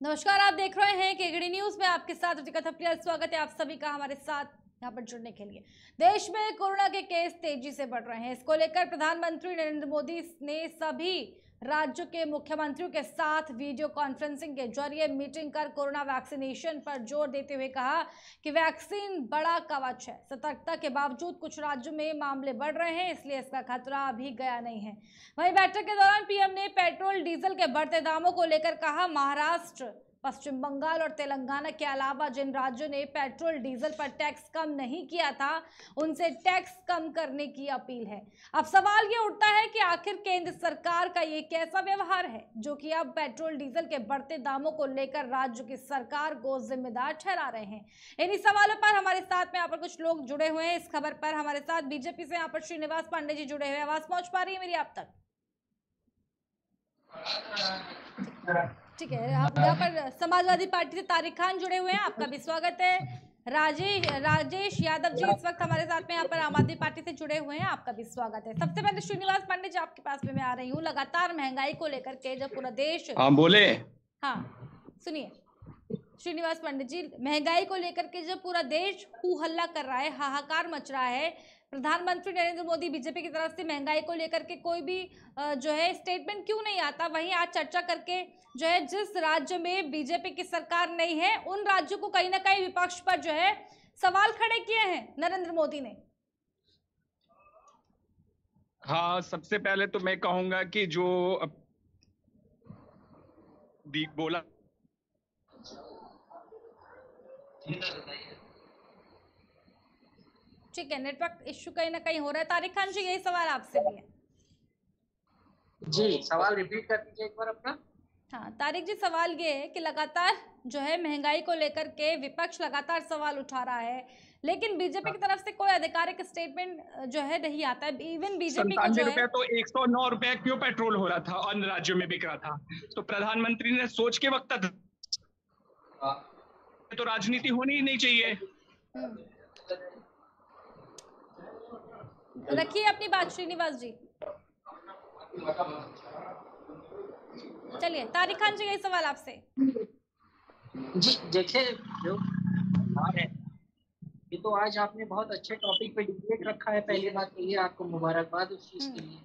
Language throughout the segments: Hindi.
नमस्कार, आप देख रहे हैं केकेडी न्यूज में आपके साथ रुचिका थपलिया। स्वागत है आप सभी का हमारे साथ यहाँ पर जुड़ने के लिए। देश में कोरोना के केस तेजी से बढ़ रहे हैं। इसको लेकर प्रधानमंत्री नरेंद्र मोदी ने सभी राज्यों के मुख्यमंत्रियों के साथ वीडियो कॉन्फ्रेंसिंग के जरिए मीटिंग कर कोरोना वैक्सीनेशन पर जोर देते हुए कहा कि वैक्सीन बड़ा कवच है। सतर्कता के बावजूद कुछ राज्यों में मामले बढ़ रहे हैं, इसलिए इसका खतरा अभी गया नहीं है। वहीं बैठक के दौरान पीएम ने पेट्रोल डीजल के बढ़ते दामों को लेकर कहा, महाराष्ट्र, पश्चिम बंगाल और तेलंगाना के अलावा जिन राज्यों ने पेट्रोल डीजल पर टैक्स कम नहीं किया था, उनसे टैक्स कम करने की अपील है। अब सवाल ये उठता है कि आखिर केंद्र सरकार का ये कैसा व्यवहार है जो कि अब पेट्रोल डीजल के बढ़ते दामों को लेकर राज्य की सरकार को जिम्मेदार ठहरा रहे हैं। इन्हीं सवालों पर हमारे साथ में यहाँ पर कुछ लोग जुड़े हुए हैं। इस खबर पर हमारे साथ बीजेपी से यहाँ पर श्रीनिवास पांडे जी जुड़े हुए हैं। आवाज पहुंच पा रही है मेरी आप तक? ठीक है, आप यहाँ पर समाजवादी पार्टी से तारिक खान जुड़े हुए हैं, आपका भी स्वागत है। राजेश यादव जी इस वक्त हमारे साथ में यहाँ पर आम आदमी पार्टी से जुड़े हुए हैं, आपका भी स्वागत है। सबसे पहले श्रीनिवास पांडे जी आपके पास में मैं आ रही हूँ। लगातार महंगाई को लेकर के जब पूरा देश बोले सुनिए श्रीनिवास पंडित जी, महंगाई को लेकर के जब पूरा देश हू हल्ला कर रहा है, हाहाकार मच रहा है, प्रधानमंत्री नरेंद्र मोदी बीजेपी की तरफ से महंगाई को लेकर के कोई भी जो है स्टेटमेंट क्यों नहीं आता? वहीं आज चर्चा करके जो है जिस राज्य में बीजेपी की सरकार नहीं है, उन राज्यों को कहीं ना कहीं विपक्ष पर जो है सवाल खड़े किए हैं नरेंद्र मोदी ने। हाँ, सबसे पहले तो मैं कहूंगा कि जो बोला ठीक है, नेटवर्क इश्यू कहीं ना कहीं हो रहा है। तारिक खान जी, यही सवाल आपसे भी है। जी, सवाल रिपीट कर दीजिए एक बार अपना। हाँ तारिक जी, सवाल ये है कि लगातार जो है महंगाई को लेकर के विपक्ष लगातार सवाल उठा रहा है, लेकिन बीजेपी की तरफ से कोई आधिकारिक स्टेटमेंट जो है नहीं आता है। इवन बीजेपी को जो है तो 109 रुपए क्यों पेट्रोल हो रहा था, अन्य राज्यों में बिक रहा था, तो प्रधानमंत्री ने सोच के वक्त तो राजनीति होनी ही नहीं चाहिए। रखिए अपनी बात श्रीनिवास जी। चलिए तारिक खान जी, यही सवाल आपसे। जी देखिए, जो है ये तो आज आपने बहुत अच्छे टॉपिक पे डिबेट रखा है। पहली बात तो ये आपको मुबारकबाद उस चीज के लिए।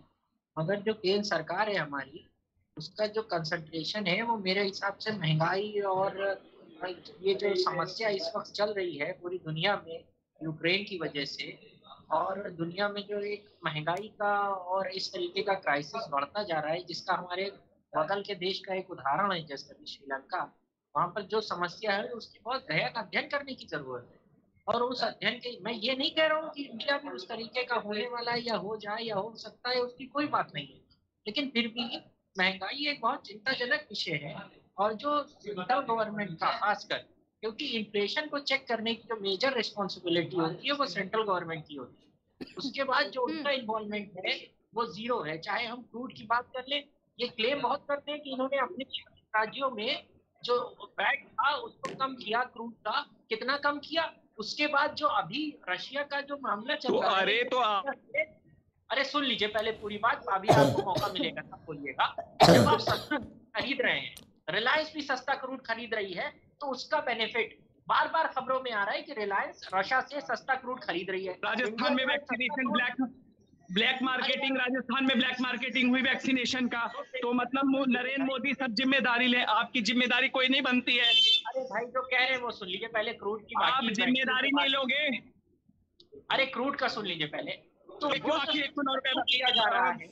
मगर जो केंद्र सरकार है हमारी, उसका जो कंसंट्रेशन है वो मेरे हिसाब से महंगाई और ये जो समस्या इस वक्त चल रही है पूरी दुनिया में यूक्रेन की वजह से, और दुनिया में जो एक महंगाई का और इस तरीके का क्राइसिस बढ़ता जा रहा है, जिसका हमारे बगल के देश का एक उदाहरण है जैसे श्रीलंका, वहाँ पर जो समस्या है उसकी बहुत गहन अध्ययन करने की जरूरत है। और उस अध्ययन के मैं ये नहीं कह रहा हूँ कि इंडिया भी उस तरीके का होने वाला है या हो जाए या हो सकता है, उसकी कोई बात नहीं है, लेकिन फिर भी महंगाई एक बहुत चिंताजनक विषय है। और जो सेंट्रल गवर्नमेंट का खासकर, क्योंकि इन्फ्लेशन को चेक करने की जो मेजर रिस्पॉन्सिबिलिटी होती है वो सेंट्रल गवर्नमेंट की होती है। उसके बाद जो उनका इन्वॉल्वमेंट है वो जीरो है। चाहे हम क्रूड की बात कर ले, ये क्लेम बहुत करते हैं कि इन्होंने अपने राज्यों में जो वैट था उसको कम किया, क्रूड का कितना कम किया। उसके बाद जो अभी रशिया का जो मामला चल रहा है, अरे सुन लीजिए पहले पूरी बात, अभी आपको मौका मिलेगा तब बोलिएगा। जब आप सस्ता खरीद रहे हैं, रिलायंस भी सस्ता क्रूड खरीद रही है, तो उसका बेनिफिट बार बार खबरों में आ रहा है कि रिलायंस रशिया से सस्ता क्रूड खरीद रही है। राजस्थान में वैक्सीनेशन ब्लैक मार्केटिंग, राजस्थान में ब्लैक मार्केटिंग हुई वैक्सीनेशन का, तो मतलब नरेंद्र मोदी सब जिम्मेदारी ले, आपकी जिम्मेदारी कोई नहीं बनती है। अरे भाई जो कह रहे हैं वो सुन लीजिए पहले, क्रूड की बात, आप जिम्मेदारी नहीं लोगे। अरे क्रूड का सुन लीजिए पहले। तो लिया जा रहा है,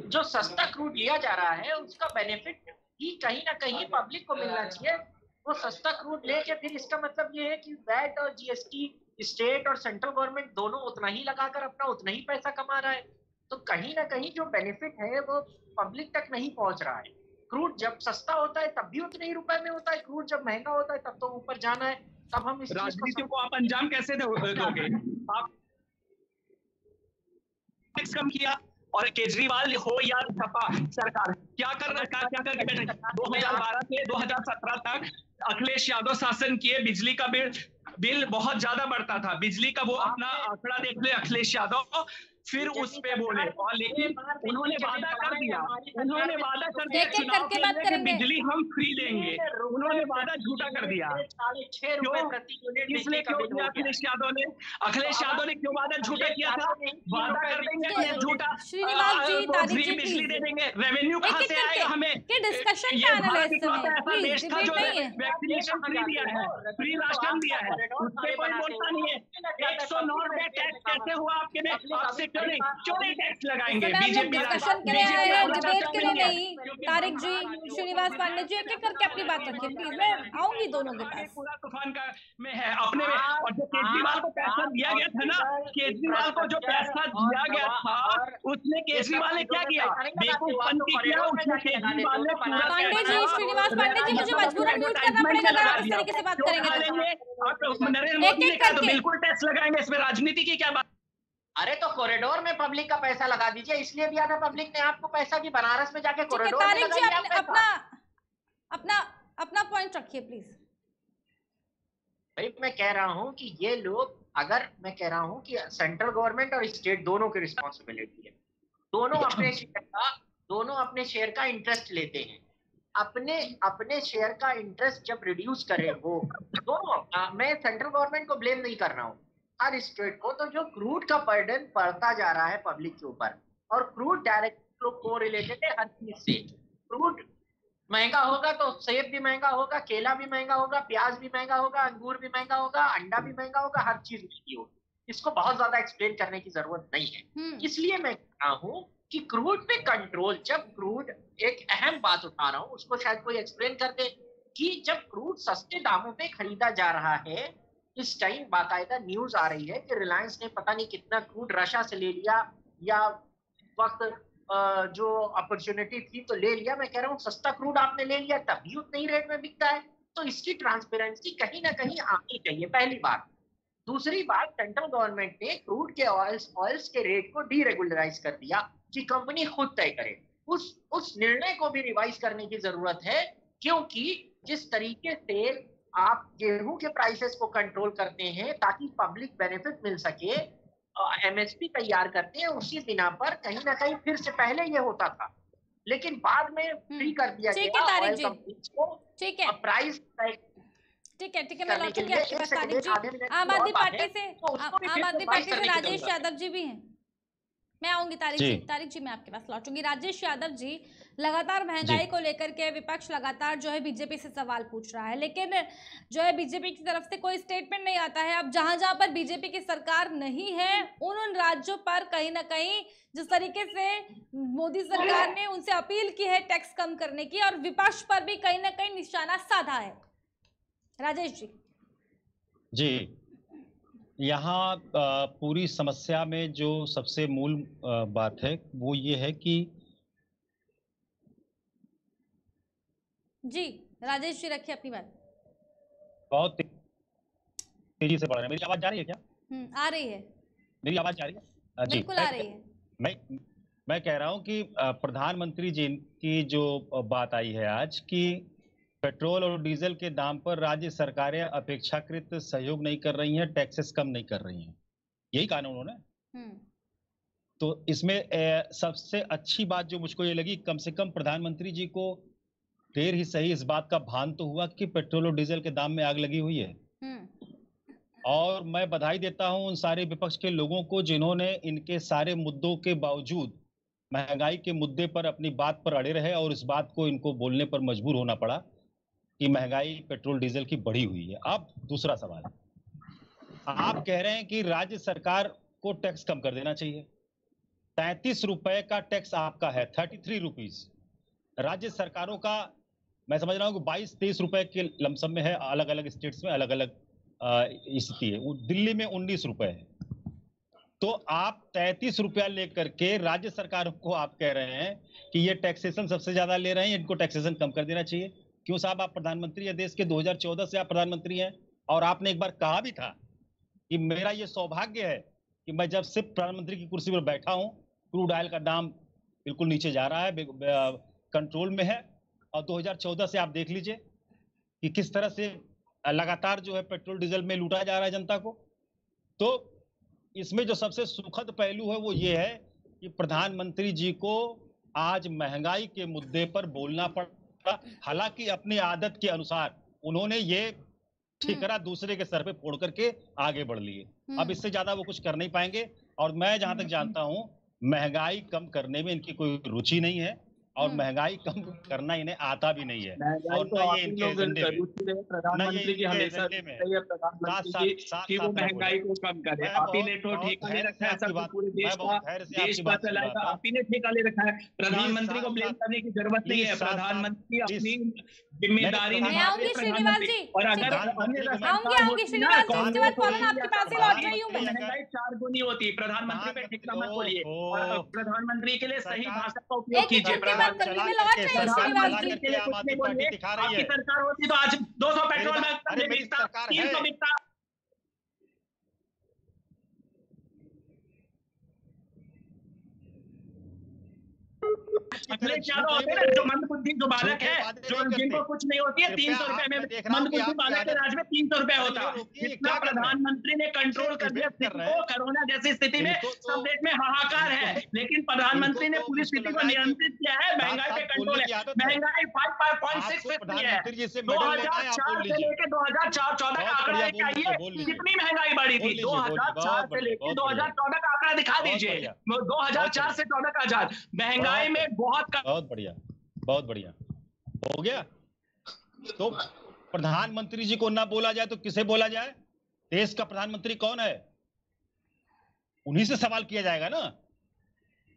जो सस्ता क्रूड लिया जा रहा है उसका बेनिफिट ही कहीं ना कहीं पब्लिक को मिलना चाहिए। वो सस्ता क्रूड लेके फिर इसका मतलब ये है कि वैट और जीएसटी स्टेट और सेंट्रल गवर्नमेंट दोनों उतना ही लगाकर अपना उतना ही पैसा कमा रहा है। तो कहीं ना कहीं जो बेनिफिट है वो पब्लिक तक नहीं पहुंच रहा है। क्रूड जब सस्ता होता है तब भी उतने ही रुपए में होता है, क्रूड जब महंगा होता है तब तो ऊपर जाना है। तब हम इस राजनीति को आप अंजाम कैसे दोगे? आप टैक्स कम किया, और केजरीवाल हो या सपा सरकार क्या करके बैठे? 2012 से 2017 तक अखिलेश यादव शासन किए, बिजली का बिल बहुत ज्यादा बढ़ता था। बिजली का वो अपना आंकड़ा देख ले अखिलेश यादव, फिर उस पे बोले। और लेकिन उन्होंने वादा कर दिया, उन्होंने वादा कर दिया एक-एक चुनाव करके के बात लिए कि करेंगे। बिजली हम फ्री देंगे, उन्होंने वादा झूठा कर दिया। 6.5 रुपए क्यों? प्रति यूनिट इसलिए बिजली का क्यों बिल किया हो गया। अखिलेश यादव ने? अखिलेश यादव ने क्यों वादा झूठा किया था? वादा कर देंगे तो कि झूठा श्रीनिवास जी, तारिक फ्री जी, बिजली प्लीज दे देंगे। रेवेन्यू कहाँ एक-एक से करके आएगा हमें? के डिस्कशन ये पैनल है भारत इस इकलौता समय, ऐसा प्लीज देश था डिबेट जो नहीं है। वैक्सीनेशन फ्री दिया है, फ्री राशन दिया है, उस पे कोई बोलता नहीं है। 109 रुपए टैक्स कैसे हुआ आपके में? आपसे क्यों नहीं टैक्स इस लगाएंगे? समय हम लोग बीजेपी डिस्कशन के लिए आए हैं, वाला डिबेट चर्चा के लिए नहीं है। नहीं। तारिक जी, श्रीनिवास पांडे जी, एक-एक करके अपनी बात रखिए प्लीज, मैं आऊंगी दोनों के पास। पूरा तूफान का में है अपने में। और जो केजरीवाल को पैसा दिया गया था ना, केजरीवाल को जो पैसा दिया गया था, उसने केजरीवाल ने क्या किया? बेवकूफपंती किया उसने। केजरीवाल ने पूरा पांडे जी, श्रीनिवास पांडे जी, मुझे मजबूरन म्यूट करना पड़ेगा अगर आप इस तरीके से बात करेंगे तो। नरेंद्र मोदी ने एक-एक कहा तो करके। बिल्कुल टैक्स लगाएंगे, इसमें राजनीति की क्या बात? अरे तो कॉरिडोर में पब्लिक का पैसा लगा दीजिए, इसलिए दिया था पब्लिक ने आपको पैसा कि बनारस में जाके ठीक है, कॉरिडोर में तारिक जी, लगाइए आप अपना पैसा। अपना अपना पॉइंट रखिए प्लीज। भाई मैं कह रहा हूं कि ये लोग, अगर मैं कह रहा हूं कि सेंट्रल गवर्नमेंट और स्टेट दोनों की रिस्पॉन्सिबिलिटी है, दोनों अपने शेयर का इंटरेस्ट लेते हैं। अपने शेयर का इंटरेस्ट जब रिड्यूस करें वो दोनों, मैं सेंट्रल गवर्नमेंट को ब्लेम नहीं कर रहा हूँ, हर स्टेट को। तो जो क्रूड का बर्डन बढ़ता जा रहा है पब्लिक के ऊपर, और क्रूड डायरेक्ट को रिलेटेड है हर चीज से। क्रूड महंगा होगा तो सेब भी महंगा होगा, केला भी महंगा होगा, प्याज भी महंगा होगा, अंगूर भी महंगा होगा, अंडा भी महंगा होगा, हर चीज महंगी होगी। इसको बहुत ज्यादा एक्सप्लेन करने की जरूरत नहीं है। इसलिए मैं कह रहा हूँ कि क्रूड पे कंट्रोल, जब क्रूड, एक अहम बात उठा रहा हूँ, उसको शायद कोई एक्सप्लेन कर दे कि जब क्रूड सस्ते दामों पे खरीदा जा रहा है, इस टाइम बाकायदा न्यूज आ रही है कि रिलायंस ने पता नहीं कितना क्रूड रशिया से ले लिया, या वक्त जो अपॉर्चुनिटी थी तो ले लिया। मैं कह रहा हूँ सस्ता क्रूड आपने ले लिया तभी उतने ही रेट में बिकता है, तो इसकी ट्रांसपेरेंसी कहीं ना कहीं आनी चाहिए, पहली बात। दूसरी बात, सेंट्रल गवर्नमेंट ने क्रूड के ऑयल्स के रेट को डीरेगुलराइज कर दिया कि कंपनी खुद तय करे। उस निर्णय को भी रिवाइज करने की जरूरत है, क्योंकि जिस तरीके से आप गेहूं के प्राइसेस को कंट्रोल करते हैं ताकि पब्लिक बेनिफिट मिल सके, एमएसपी तैयार करते हैं, उसी बिना पर कहीं ना कहीं फिर से पहले ये होता था, लेकिन बाद में फ्री कर दिया गया ऑयल कंपनीज को। ठीक है, प्राइस ठीक है, मैं लौटूंगी आपके पास। तारिक जी, आम आदमी पार्टी से राजेश यादव जी भी हैं, मैं आऊंगी। तारिक जी मैं आपके पास लौटूंगी। राजेश यादव जी, लगातार महंगाई को लेकर के विपक्ष लगातार जो है बीजेपी से सवाल पूछ रहा है, लेकिन जो है बीजेपी की तरफ से कोई स्टेटमेंट नहीं आता है। अब जहां जहां पर बीजेपी की सरकार नहीं है, उन राज्यों पर कहीं ना कहीं जिस तरीके से मोदी सरकार ने उनसे अपील की है टैक्स कम करने की, और विपक्ष पर भी कहीं ना कहीं निशाना साधा है। राजेश जी, यहाँ पूरी समस्या में जो सबसे मूल बात है वो ये है कि जी, राजेश जी रखिए अपनी बात। बहुत तेजी से बढ़ रहे हैं। मेरी आवाज जा रही है क्या? आ रही है, मेरी आवाज जा रही है? जी, बिल्कुल आ रही है। मैं कह रहा हूँ कि प्रधानमंत्री जी की जो बात आई है आज कि पेट्रोल और डीजल के दाम पर राज्य सरकारें अपेक्षाकृत सहयोग नहीं कर रही हैं, टैक्सेस कम नहीं कर रही हैं, यही कहा उन्होंने। तो इसमें सबसे अच्छी बात जो मुझको ये लगी, कम से कम प्रधानमंत्री जी को देर ही सही इस बात का भान तो हुआ कि पेट्रोल और डीजल के दाम में आग लगी हुई है। और मैं बधाई देता हूं उन सारे विपक्ष के लोगों को जिन्होंने इनके सारे मुद्दों के बावजूद महंगाई के मुद्दे पर अपनी बात पर अड़े रहे, और इस बात को इनको बोलने पर मजबूर होना पड़ा कि महंगाई पेट्रोल डीजल की बढ़ी हुई है। अब दूसरा सवाल, आप कह रहे हैं कि राज्य सरकार को टैक्स कम कर देना चाहिए। 33 रुपए का टैक्स आपका है, 33 रुपीज। राज्य सरकारों का मैं समझ रहा हूँ कि 22-23 रुपए के लमसम में है, अलग अलग स्टेट्स में अलग अलग स्थिति है। दिल्ली में 19 रुपए है। तो आप 33 रुपया लेकर के राज्य सरकारों को आप कह रहे हैं कि ये टैक्सेशन सबसे ज्यादा ले रहे हैं, इनको टैक्सेशन कम कर देना चाहिए। क्यों साहब, आप प्रधानमंत्री है देश के, 2014 से आप प्रधानमंत्री हैं, और आपने एक बार कहा भी था कि मेरा ये सौभाग्य है कि मैं जब से प्रधानमंत्री की कुर्सी पर बैठा हूं, क्रूड ऑयल का दाम बिल्कुल नीचे जा रहा है, कंट्रोल में है। और 2014 से आप देख लीजिए कि किस तरह से लगातार जो है पेट्रोल डीजल में लूटा जा रहा है जनता को। तो इसमें जो सबसे सुखद पहलू है वो ये है कि प्रधानमंत्री जी को आज महंगाई के मुद्दे पर बोलना पड़ा। हालांकि अपनी आदत के अनुसार उन्होंने ये ठिकरा दूसरे के सर पे फोड़ करके आगे बढ़ लिए। अब इससे ज्यादा वो कुछ कर नहीं पाएंगे। और मैं जहां तक जानता हूं, महंगाई कम करने में इनकी कोई रुचि नहीं है और महंगाई कम करना इन्हें आता भी नहीं है। और तो ये इनके एजेंडे में, प्रधानमंत्री की हमेशा प्रधानमंत्री की वो महंगाई को कम करे। आप ही ने तो ठेका ले रखा है सब पूरे देश का चलाएगा, आप ही ने ठेका ले रखा है। प्रधानमंत्री को ब्लेम करने की जरूरत नहीं है। प्रधानमंत्री अपनी जिम्मेदारी आऊंगी श्रीनिवास जी, और अगर आऊंगी श्रीनिवास जी, इसके बाद फौरन आपके पास ही लौट रही हूं मैं। महंगाई 4 गुनी होती। प्रधानमंत्री पे ठिकरा मत बोलिए और प्रधानमंत्री के लिए सही भाषा का उपयोग कीजिए। आपकी सरकार होती तो आज 200 पेट्रोल में बिकता, 300 बिकता। अपने चारों होते हैं जो मंदबुद्धि जो बालक है, जो जिनको कुछ नहीं होती है, 300 रुपए में मंदबुद्धि बालक के राज में 300 रुपए होता। इतना प्रधानमंत्री ने कंट्रोल कर दिया स्थिति को। कोरोना जैसी स्थिति में सब देश में हाहाकार है, लेकिन प्रधानमंत्री ने पूरी स्थिति को नियंत्रित किया है। महंगाई पे कंट्रोल है। महंगाई 5.6 है। 2004 से लेकर 2014 का आंकड़ा लेके आइए, कितनी महंगाई बढ़ी थी। 2004 से लेकर 2014 का आंकड़ा दिखा दीजिए। 2004 से 14 का आजाद महंगाई में बहुत बढ़िया, बहुत बढ़िया हो गया। तो प्रधानमंत्री जी को ना बोला जाए तो किसे बोला जाए? देश का प्रधानमंत्री कौन है? उन्हीं से सवाल किया जाएगा ना।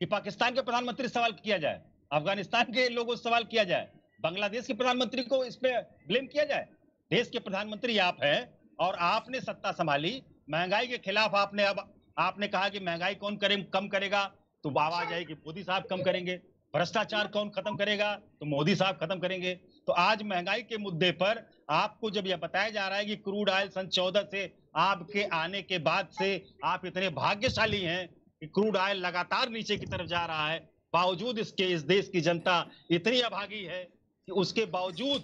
कि पाकिस्तान के प्रधानमंत्री से सवाल किया जाए, अफगानिस्तान के लोगों से सवाल किया जाए, बांग्लादेश के प्रधानमंत्री को इस पे ब्लेम किया जाए? देश के प्रधानमंत्री आप हैं और आपने सत्ता संभाली। महंगाई के खिलाफ आपने कहा कि महंगाई कौन कम करेगा, तो आवाज आई कि मोदी साहब कम करेंगे। भ्रष्टाचार कौन खत्म करेगा, तो मोदी साहब खत्म करेंगे। तो आज महंगाई के मुद्दे पर आपको जब यह बताया जा रहा है कि क्रूड ऑयल सन 14 से आपके आने के बाद से आप इतने भाग्यशाली हैं कि क्रूड ऑयल लगातार नीचे की तरफ जा रहा है, बावजूद इसके इस देश की जनता इतनी अभागी है कि उसके बावजूद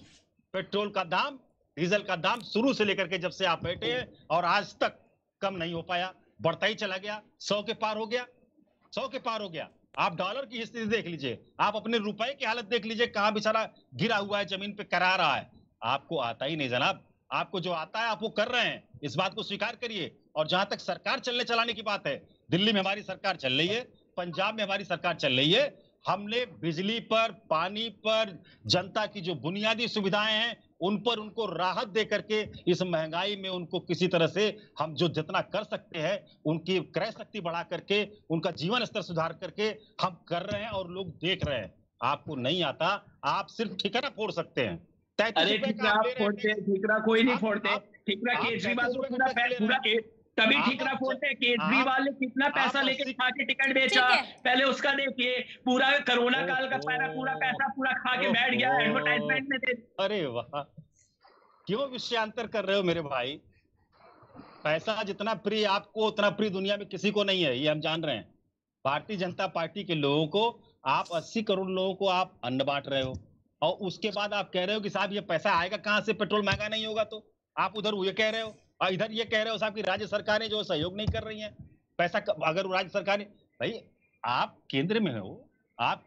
पेट्रोल का दाम, डीजल का दाम शुरू से लेकर के जब से आप बैठे हैं और आज तक कम नहीं हो पाया, बढ़ता ही चला गया। 100 के पार हो गया, 100 के पार हो गया। आप डॉलर की स्थिति देख लीजिए, आप अपने रुपए की हालत देख लीजिए, कहां बेचारा गिरा हुआ है, जमीन पे करा रहा है। आपको आता ही नहीं जनाब। आपको जो आता है आप वो कर रहे हैं, इस बात को स्वीकार करिए। और जहां तक सरकार चलने चलाने की बात है, दिल्ली में हमारी सरकार चल रही है, पंजाब में हमारी सरकार चल रही है। हमने बिजली पर, पानी पर, जनता की जो बुनियादी सुविधाएं हैं उन पर उनको राहत दे करके इस महंगाई में उनको किसी तरह से हम जो जितना कर सकते हैं उनकी क्रय शक्ति बढ़ा करके, उनका जीवन स्तर सुधार करके हम कर रहे हैं और लोग देख रहे हैं। आपको नहीं आता, आप सिर्फ ठिकाना फोड़ सकते हैं। अरे ठिकरा कोई नहीं फोड़ते। ठिकरा केजरीवाल को पूरा तभी ठिकरा फोड़ते हैं। केजरीवाल ने कितना पैसा लेके खा के टिकट बेचा, पहले उसका देखिए। पूरा कोरोना काल का पूरा पैसा पूरा खा के बैठ गया एडवर्टाइजमेंट में। अरे वाह, क्यों विषयांतर कर रहे हो मेरे भाई? पैसा जितना प्रिय आपको उतना प्रिय दुनिया में किसी को नहीं है, ये हम जान रहे हैं। भारतीय जनता पार्टी के लोगों को आप 80 करोड़ लोगों को आप अन्न बांट रहे हो और उसके बाद आप कह रहे हो कि साहब ये पैसा आएगा कहां से, पेट्रोल महंगा नहीं होगा। तो आप उधर ये कह रहे हो और इधर ये कह रहे हो साहब कि राज्य सरकारें जो सहयोग नहीं कर रही हैं। पैसा अगर राज्य सरकारें, भाई आप केंद्र में हो, आप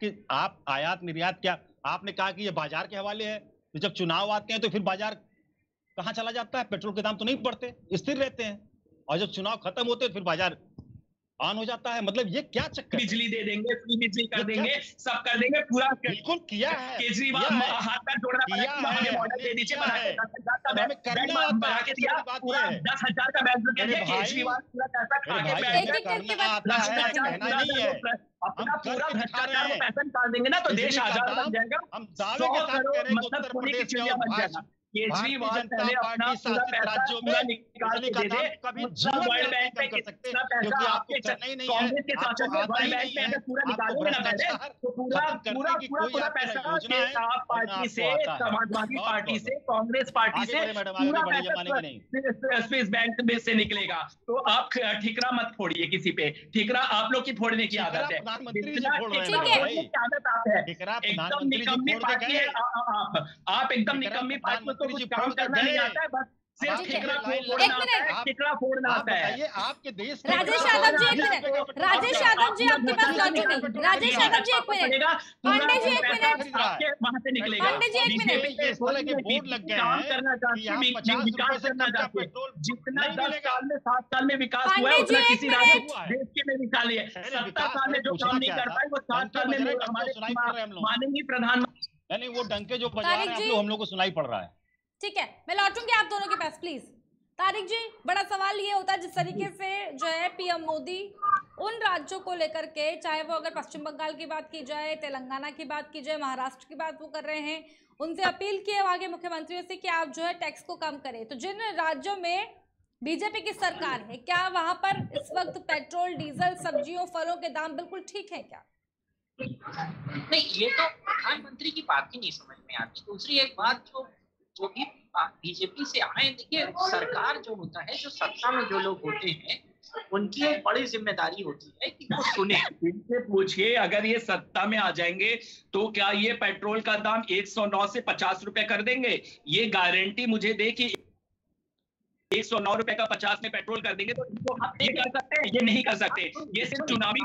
आयात निर्यात क्या, आपने कहा कि ये बाजार के हवाले है। तो जब चुनाव आते हैं तो फिर बाजार कहां चला जाता है? पेट्रोल के दाम तो नहीं बढ़ते, स्थिर रहते हैं। और जब चुनाव खत्म होते हैं फिर बाजार ऑन हो जाता है। मतलब ये क्या चक्कर? बिजली दे देंगे, फ्री बिजली कर देंगे, सब कर देंगे। पूरा बिल्कुल किया है केजरीवाल, हाथ पैर जोड़ रहा है, मॉडल दे दीजिए, बढ़ा के 10,000 का बैग दे दिया। केजरीवाल पूरा पैसा खा के बैठ गया। अपना पूरा भ्रष्टाचार को पैसा निकाल देंगे ना तो देश आजाद बन जाएगा। हम दावे के साथ कह रहे हैं मतलब सोने की चिड़िया बन जाएगा। केजरीवाल पहले अपना पूरा पैसा पूरा निकाल के दे दे। कभी वर्ल्ड बैंक पे कितना पैसा आपके कांग्रेस के शासन में वर्ल्ड बैंक पे अगर पूरा निकालेंगे ना पहले तो पूरा पैसा आप पार्टी से, समाजवादी पार्टी से, कांग्रेस पार्टी से पूरा पैसा स्विस बैंक में से निकलेगा। तो आप ठिकरा मत फोड़िए किसी पे। ठिकरा आप लोग की फोड़ने की आदत है, आदत आप है। एकदम निकम्मी पार्टी है आप, एकदम निकम्मी पार्टी। कुछ काम करना नहीं आता है, बस सिर्फ ठिकरा एक मिनट, ठिकरा फोड़ना आता है। बताइए आपके देश राजेश यादव जी एक मिनट, राजेश यादव जी आपके पास लौटूंगी, राजेश यादव जी एक मिनट, पांडे जी एक मिनट, वहां से निकलेगा। पांडे जी एक मिनट, ये साले के बोर्ड लग गए काम हैं करना कि यहाँ चाहते 50 रुपए विकास से करना कम का चाहते पेट्रोल जितना नहीं 10 मिलेगा। साल में 7 साल में विकास हुआ है पांडे उतना जी, किसी एक राज्य मिनट। देश के में निकाली है। 70 साल में जो काम नहीं कर पाए वो 7 साल में हमारे माननीय प्रधानमंत्री। नहीं वो डंके जो बजा रहे हैं आप लोग, हम लोग को सुनाई पड़ रहा है। ठीक है, मैं लौटूंगी आप दोनों के पास प्लीज। तारिक जी, बड़ा सवाल ये होता है जिस तरीके से जो है पीएम मोदी उन राज्यों को लेकर के, चाहे वो अगर पश्चिम बंगाल की बात की जाए, तेलंगाना की बात की जाए, महाराष्ट्र की बात वो कर रहे हैं, उनसे अपील की है वहां के मुख्यमंत्रियों से कि आप जो है टैक्स को कम करें। तो जिन राज्यों में बीजेपी की सरकार है, क्या वहां पर इस वक्त पेट्रोल, डीजल, सब्जियों, फलों के दाम बिल्कुल ठीक है क्या? नहीं, ये तो प्रधानमंत्री की बात ही नहीं समझ में आती। दूसरी एक बात, जो भी बीजेपी से आए, देखिए सरकार जो होता है, जो सत्ता में जो लोग होते हैं, उनकी एक बड़ी जिम्मेदारी होती है कि वो सुने। इनसे पूछिए अगर ये सत्ता में आ जाएंगे तो क्या ये पेट्रोल का दाम 109 से 50 रुपए कर देंगे? ये गारंटी मुझे दे कि 109 रुपए का 50 में पेट्रोल कर देंगे तो इनको ये कर सकते हैं? ये नहीं कर सकते। ये सिर्फ चुनावी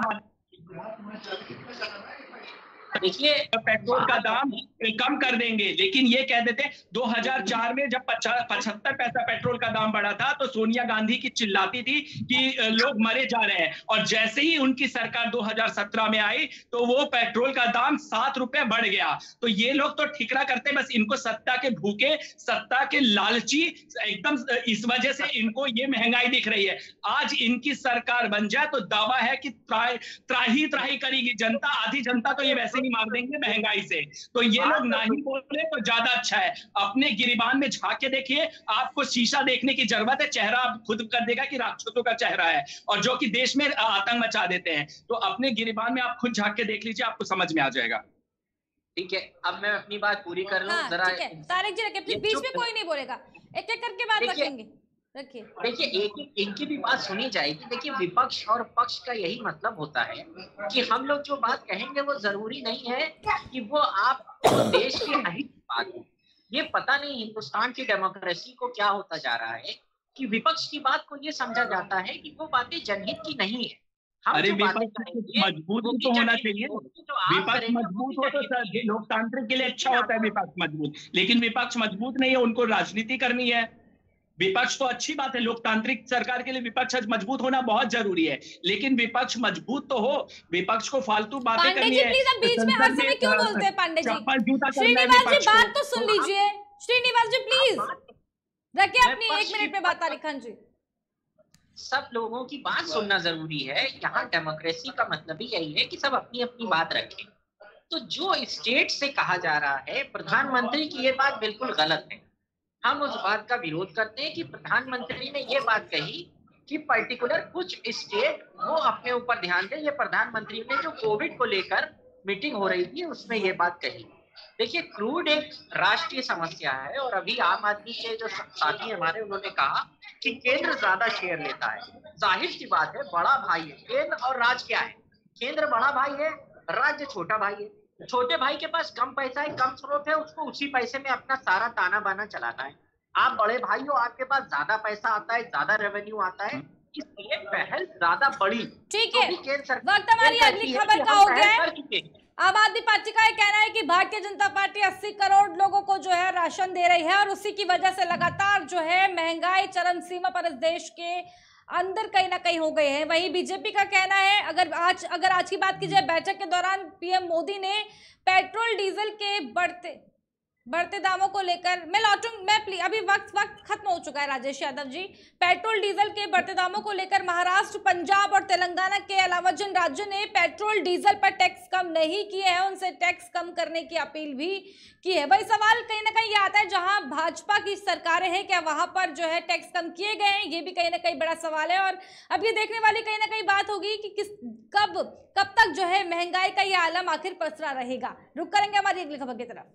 देखिए पेट्रोल का दाम कम कर देंगे, लेकिन ये कह देते 2004 में जब 75 पैसा पेट्रोल का दाम बढ़ा था तो सोनिया गांधी की चिल्लाती थी कि लोग मरे जा रहे हैं, और जैसे ही उनकी सरकार 2017 में आई तो वो पेट्रोल का दाम 7 रुपए बढ़ गया। तो ये लोग तो ठिकरा करते, बस इनको सत्ता के भूखे, सत्ता के लालची एकदम, इस वजह से इनको ये महंगाई दिख रही है। आज इनकी सरकार बन जाए तो दावा है कि त्राही त्राही करेगी जनता, आधी जनता तो ये वैसे मार देंगे महंगाई से। तो ये लोग ना ही बोले तो ज्यादा अच्छा है। अपने गिरिबान में झांक के देखिए, आपको शीशा देखने की जरूरत है, चेहरा आप खुद कर देगा कि राक्षसों का चेहरा है और जो कि देश में आतंक मचा देते हैं। तो अपने गिरिबान में आप खुद झांक के देख लीजिए, आपको समझ में आ जाएगा। ठीक है, अब मैं अपनी बात पूरी कर लूं जरा। ठीक है, तारिक जी रखिए, प्लीज बीच में कोई नहीं बोलेगा, एक एक करके बात रखेंगे। देखिए एक इनकी भी बात सुनी जाएगी। देखिए विपक्ष और पक्ष का यही मतलब होता है कि हम लोग जो बात कहेंगे वो जरूरी नहीं है कि वो आप देश के अहित की बात हो। ये पता नहीं हिंदुस्तान की डेमोक्रेसी को क्या होता जा रहा है कि विपक्ष की बात को ये समझा जाता है कि वो बातें जनहित की नहीं है। अरे विपक्ष मजबूत तो होना चाहिए, विपक्ष मजबूत हो तो लोकतांत्रिक के लिए अच्छा होता है विपक्ष मजबूत, लेकिन विपक्ष मजबूत नहीं है, उनको राजनीति करनी है। विपक्ष तो अच्छी बात है, लोकतांत्रिक सरकार के लिए विपक्ष मजबूत होना बहुत जरूरी है, लेकिन विपक्ष मजबूत तो हो, विपक्ष को फालतू बातें करनी है। प्लीज अब बीच में हर समय क्यों बोलते हैं पांडे जी? श्रीनिवास जी बात तो सुन लीजिए, श्रीनिवास जी प्लीज रखिए अपनी 1 मिनट में बात। तारिक खान जी, सब लोगों की बात सुनना जरूरी है। यहाँ डेमोक्रेसी का मतलब ही यही है कि सब अपनी अपनी बात रखें। तो जो स्टेट से कहा जा रहा है, प्रधानमंत्री की ये बात बिल्कुल गलत है। हम उस बात का विरोध करते हैं कि प्रधानमंत्री ने ये बात कही कि पर्टिकुलर कुछ स्टेट वो अपने ऊपर ध्यान दें। ये प्रधानमंत्री ने जो कोविड को लेकर मीटिंग हो रही थी उसमें ये बात कही। देखिए क्रूड एक राष्ट्रीय समस्या है और अभी आम आदमी के जो साथी हमारे उन्होंने कहा कि केंद्र ज्यादा शेयर लेता है। जाहिर सी बात है, बड़ा भाई है केंद्र और राज्य क्या है? केंद्र बड़ा भाई है, राज्य छोटा भाई है। छोटे भाई के पास कम पैसा है, कम स्रोत है, उसको उसी पैसे में अपना सारा ताना बाना चलाता है। आप बड़े भाई हो, आपके पास ज्यादा पैसा आता है, ज्यादा रेवेन्यू आता है, इसलिए पहल ज्यादा बड़ी। ठीक है, वक्त हमारी अगली खबर का हो गया है। आम आदमी पार्टी का कहना है कि भारतीय जनता पार्टी 80 करोड़ लोगों को जो है राशन दे रही है और उसी की वजह से लगातार जो है महंगाई चरम सीमा पर इस देश के अंदर कहीं ना कहीं हो गए हैं। वहीं बीजेपी का कहना है, अगर आज की बात की जाए, बैठक के दौरान पीएम मोदी ने पेट्रोल डीजल के बढ़ते दामों को लेकर, मैं अभी वक्त खत्म हो चुका है राजेश यादव जी। पेट्रोल डीजल के बढ़ते दामों को लेकर महाराष्ट्र, पंजाब और तेलंगाना के अलावा जिन राज्यों ने पेट्रोल डीजल पर टैक्स कम नहीं किए हैं उनसे टैक्स कम करने की अपील भी की है। वही सवाल कहीं ना कहीं आता है, जहां भाजपा की सरकारें हैं क्या वहां पर जो है टैक्स कम किए गए हैं? ये भी कहीं ना कहीं बड़ा सवाल है और अब ये देखने वाली कहीं ना कहीं बात होगी कि कब तक जो है महंगाई का ये आलम आखिर पसरा रहेगा। रुक करेंगे हमारी अगली खबर की तरफ।